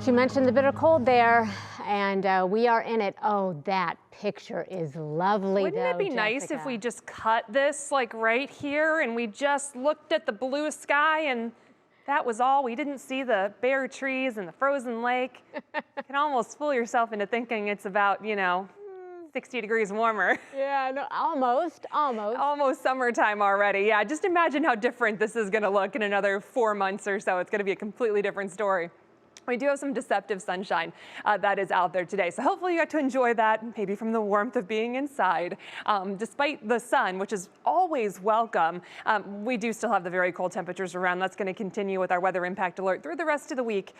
you mentioned the bitter cold there, and we are in it. Oh, that picture is lovely. Wouldn't it be nice if we just cut this like right here and we just looked at the blue sky and that was all? We didn't see the bare trees and the frozen lake. You can almost fool yourself into thinking it's about, 60 degrees warmer. Yeah, no, almost. Almost summertime already. Yeah, just imagine how different this is going to look in another 4 months or so. It's going to be a completely different story. We do have some deceptive sunshine that is out there today. So hopefully you got to enjoy that, maybe from the warmth of being inside. Despite the sun, which is always welcome, we do still have the very cold temperatures around. That's going to continue with our weather impact alert through the rest of the week.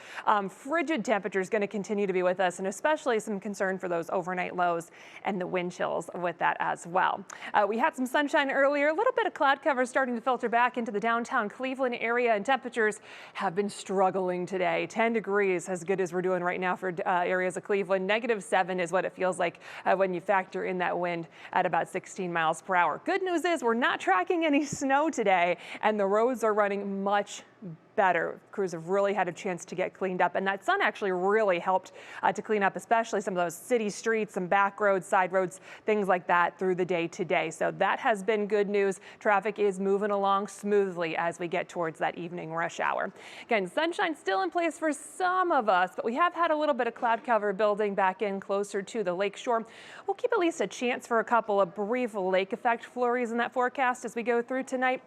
Frigid temperatures going to continue to be with us, and especially some concern for those overnight lows and the wind chills with that as well. We had some sunshine earlier, a little bit of cloud cover starting to filter back into the downtown Cleveland area, and temperatures have been struggling today. 10 degrees as good as we're doing right now for areas of Cleveland. -7 is what it feels like when you factor in that wind at about 16 miles per hour. Good news is we're not tracking any snow today, and the roads are running much better. Crews have really had a chance to get cleaned up, and that sun actually really helped to clean up, especially some of those city streets, some back roads, side roads, things like that through the day today. So that has been good news. Traffic is moving along smoothly as we get towards that evening rush hour. Again, sunshine still in place for some of us, but we have had a little bit of cloud cover building back in closer to the lake shore. We'll keep at least a chance for a couple of brief lake effect flurries in that forecast as we go through tonight.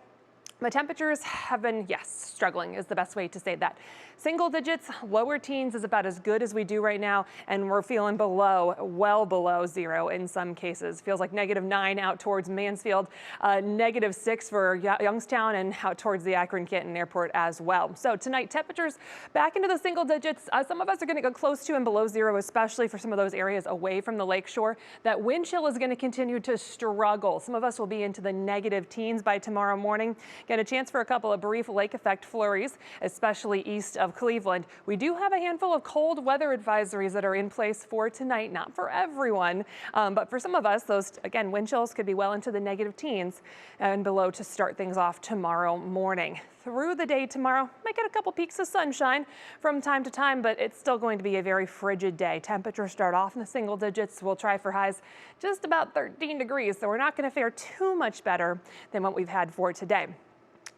The temperatures have been, yes, struggling is the best way to say that. Single digits, lower teens is about as good as we do right now, and we're feeling below, well below zero in some cases. Feels like -9 out towards Mansfield, -6 for Youngstown, and out towards the Akron-Canton Airport as well. So tonight, temperatures back into the single digits. Some of us are going to go close to and below zero, especially for some of those areas away from the lakeshore. That wind chill is going to continue to struggle. Some of us will be into the negative teens by tomorrow morning. Get a chance for a couple of brief lake effect flurries, especially east of Cleveland. We do have a handful of cold weather advisories that are in place for tonight, not for everyone, but for some of us, those, again, wind chills could be well into the negative teens and below to start things off tomorrow morning. Through the day tomorrow, might get a couple peaks of sunshine from time to time, but it's still going to be a very frigid day. Temperatures start off in the single digits. We'll try for highs just about 13 degrees, so we're not going to fare too much better than what we've had for today.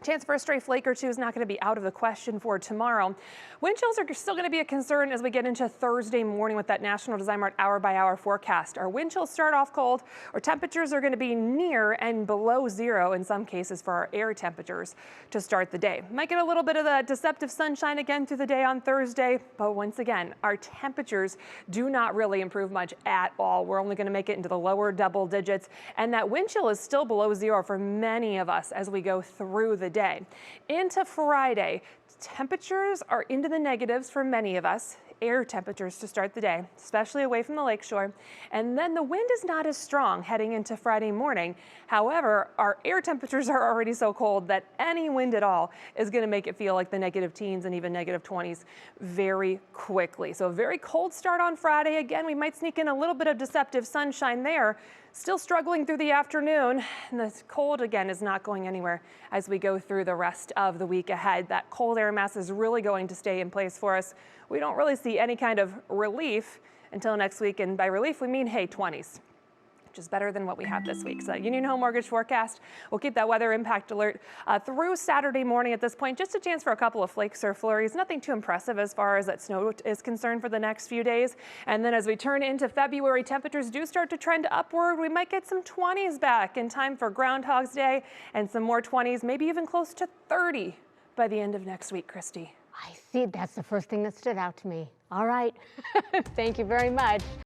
Chance for a stray flake or two is not going to be out of the question for tomorrow. Wind chills are still going to be a concern as we get into Thursday morning with that National Design Mart hour-by-hour forecast. Our wind chills start off cold. Our temperatures are going to be near and below zero in some cases for our air temperatures to start the day. Might get a little bit of the deceptive sunshine again through the day on Thursday, but once again, our temperatures do not really improve much at all. We're only going to make it into the lower double digits, and that wind chill is still below zero for many of us as we go through the day. Into Friday, temperatures are into the negatives for many of us. Air temperatures to start the day, especially away from the lakeshore. And then the wind is not as strong heading into Friday morning. However, our air temperatures are already so cold that any wind at all is going to make it feel like the negative teens and even negative 20s very quickly. So a very cold start on Friday. Again, we might sneak in a little bit of deceptive sunshine there. Still struggling through the afternoon, and the cold again is not going anywhere as we go through the rest of the week ahead. That cold air mass is really going to stay in place for us. We don't really see any kind of relief until next week, and by relief we mean, hey, 20s. Which is better than what we have this week. So Union Home Mortgage forecast, we'll keep that weather impact alert through Saturday morning at this point. Just a chance for a couple of flakes or flurries. Nothing too impressive as far as that snow is concerned for the next few days. And then as we turn into February, temperatures do start to trend upward. We might get some 20s back in time for Groundhog's Day and some more 20s, maybe even close to 30 by the end of next week, Christy. I see. That's the first thing that stood out to me. All right. Thank you very much.